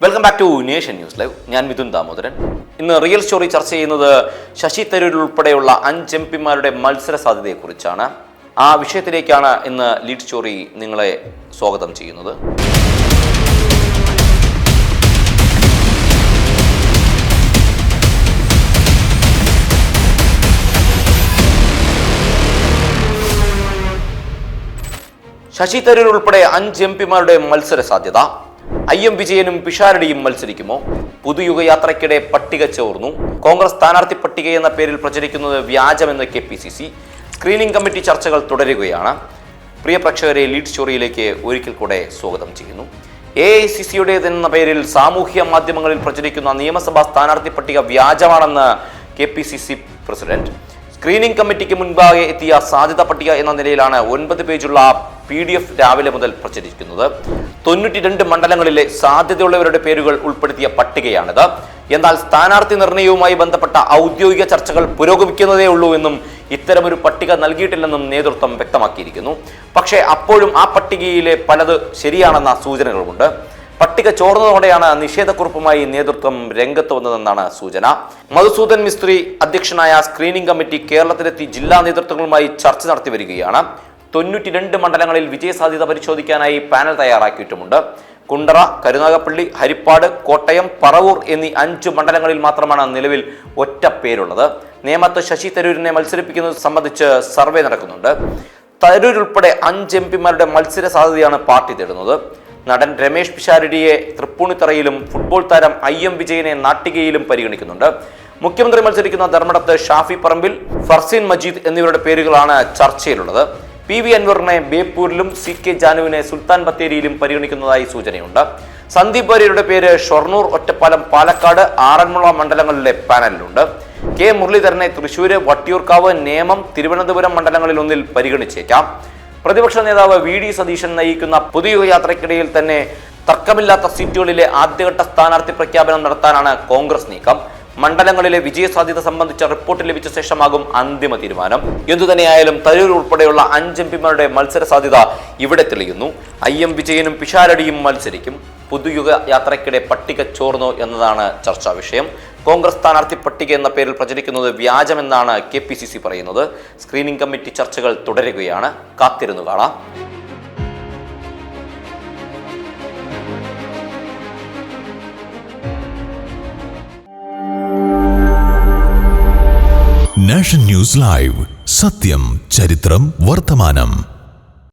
Welcome back to nation news live. ഞാൻ മിഥുൻ ദാമോദരൻ. ഇന്ന് real story ചർച്ച ചെയ്യുന്നത് ശശി തരൂർ ഉൾപ്പെടെയുള്ള 5 എംപിമാരുടെ മത്സര സാധ്യതയെക്കുറിച്ചാണ്. ആ വിഷയത്തിലേക്കാണ് ഇന്ന് ലീഡ് സ്റ്റോറി നിങ്ങളെ സ്വാഗതം ചെയ്യുന്നത്. ശശി തരൂർ ഉൾപ്പെടെ 5 എംപിമാരുടെ മത്സര സാധ്യത. IM വിജയനും പിഷാരടിയും മത്സരിക്കുമോ? പുതുയുഗയാത്രയ്ക്കിടെ പട്ടിക ചോർന്നു. കോൺഗ്രസ് സ്ഥാനാർത്ഥി പട്ടിക എന്ന പേരിൽ പ്രചരിക്കുന്നത് വ്യാജമെന്ന് KPCC. സ്ക്രീനിംഗ് കമ്മിറ്റി ചർച്ചകൾ തുടരുകയാണ്. പ്രിയ പ്രേക്ഷകരെ, ലീഡ് സ്റ്റോറിയിലേക്ക് ഒരിക്കൽ കൂടെ സ്വാഗതം ചെയ്യുന്നു. AICCയുടേതെന്ന പേരിൽ സാമൂഹ്യ മാധ്യമങ്ങളിൽ പ്രചരിക്കുന്ന നിയമസഭാ സ്ഥാനാർത്ഥി പട്ടിക വ്യാജമാണെന്ന് KPCC പ്രസിഡന്റ്. സ്ക്രീനിംഗ് കമ്മിറ്റിക്ക് മുൻപാകെ എത്തിയ സാധ്യത പട്ടിക എന്ന നിലയിലാണ് 9 പേജുള്ള PDF രാവിലെ മുതൽ പ്രചരിക്കുന്നത്. 92 മണ്ഡലങ്ങളിലെ സാധ്യതയുള്ളവരുടെ പേരുകൾ ഉൾപ്പെടുത്തിയ പട്ടികയാണിത്. എന്നാൽ സ്ഥാനാർത്ഥി നിർണയവുമായി ബന്ധപ്പെട്ട ഔദ്യോഗിക ചർച്ചകൾ പുരോഗമിക്കുന്നതേ ഉള്ളൂ എന്നും ഇത്തരമൊരു പട്ടിക നൽകിയിട്ടില്ലെന്നും നേതൃത്വം വ്യക്തമാക്കിയിരിക്കുന്നു. പക്ഷേ അപ്പോഴും ആ പട്ടികയിലെ പലത് ശരിയാണെന്ന സൂചനകളുമുണ്ട്. പട്ടിക ചോർന്നതോടെയാണ് നിഷേധക്കുറിപ്പുമായി നേതൃത്വം രംഗത്ത് വന്നതെന്നാണ് സൂചന. മധുസൂദൻ മിസ്ത്രി അധ്യക്ഷനായ സ്ക്രീനിംഗ് കമ്മിറ്റി കേരളത്തിലെത്തി ജില്ലാ നേതൃത്വങ്ങളുമായി ചർച്ച നടത്തി വരികയാണ്. 92 മണ്ഡലങ്ങളിൽ വിജയസാധ്യത പരിശോധിക്കാനായി പാനൽ തയ്യാറാക്കിയിട്ടുമുണ്ട്. കുണ്ടറ, കരുനാഗപ്പള്ളി, ഹരിപ്പാട്, കോട്ടയം, പറവൂർ എന്നീ 5 മണ്ഡലങ്ങളിൽ മാത്രമാണ് നിലവിൽ ഒറ്റ പേരുള്ളത്. നേമത്ത് ശശി തരൂരിനെ മത്സരിപ്പിക്കുന്നത് സംബന്ധിച്ച് സർവേ നടക്കുന്നുണ്ട്. തരൂർ ഉൾപ്പെടെ 5 എംപിമാരുടെ മത്സര സാധ്യതയാണ് പാർട്ടി തേടുന്നത്. നടൻ രമേശ് പിഷാരടിയെ തൃപ്പൂണിത്തറയിലും ഫുട്ബോൾ താരം IM വിജയനെ നാട്ടികയിലും പരിഗണിക്കുന്നുണ്ട്. മുഖ്യമന്ത്രി മത്സരിക്കുന്ന ധർമ്മടത്ത് ഷാഫി പറമ്പിൽ, ഫർസീൻ മജീദ് എന്നിവരുടെ പേരുകളാണ് ചർച്ചയിലുള്ളത്. PV അൻവറിനെ ബേപ്പൂരിലും CK ജാനുവിനെ സുൽത്താൻ ബത്തേരിയിലും പരിഗണിക്കുന്നതായി സൂചനയുണ്ട്. സന്ദീപ് വാര്യരുടെ പേര് ഷൊർണൂർ, ഒറ്റപ്പാലം, പാലക്കാട്, ആറന്മുള മണ്ഡലങ്ങളിലെ പാനലിലുണ്ട്. K മുരളീധരനെ തൃശൂര്, വട്ടിയൂർക്കാവ്, നേമം, തിരുവനന്തപുരം മണ്ഡലങ്ങളിൽ ഒന്നിൽ പരിഗണിച്ചേക്കാം. പ്രതിപക്ഷ നേതാവ് VD സതീശൻ നയിക്കുന്ന പുതുയുഗയാത്രയ്ക്കിടയിൽ തന്നെ തർക്കമില്ലാത്ത സീറ്റുകളിലെ ആദ്യഘട്ട സ്ഥാനാർത്ഥി പ്രഖ്യാപനം നടത്താനാണ് കോൺഗ്രസ് നീക്കം. മണ്ഡലങ്ങളിലെ വിജയസാധ്യത സംബന്ധിച്ച റിപ്പോർട്ട് ലഭിച്ച ശേഷമാകും അന്തിമ തീരുമാനം. എന്തുതന്നെയായാലും തരൂർ ഉൾപ്പെടെയുള്ള 5 എംപിമാരുടെ മത്സര സാധ്യത ഇവിടെ തെളിയുന്നു. IM വിജയനും പിഷാരടിയും മത്സരിക്കും. പുതുയുഗ യാത്രയ്ക്കിടെ പട്ടിക ചോർന്നോ എന്നതാണ് ചർച്ചാ വിഷയം. കോൺഗ്രസ് സ്ഥാനാർത്ഥി പട്ടിക എന്ന പേരിൽ പ്രചരിക്കുന്നത് വ്യാജമെന്നാണ് KPCC പറയുന്നത്. സ്ക്രീനിംഗ് കമ്മിറ്റി ചർച്ചകൾ തുടരുകയാണ്. കാത്തിരുന്നു കാണാം. നാഷൻ ന്യൂസ് ലൈവ്, സത്യം, ചരിത്രം, വർത്തമാനം.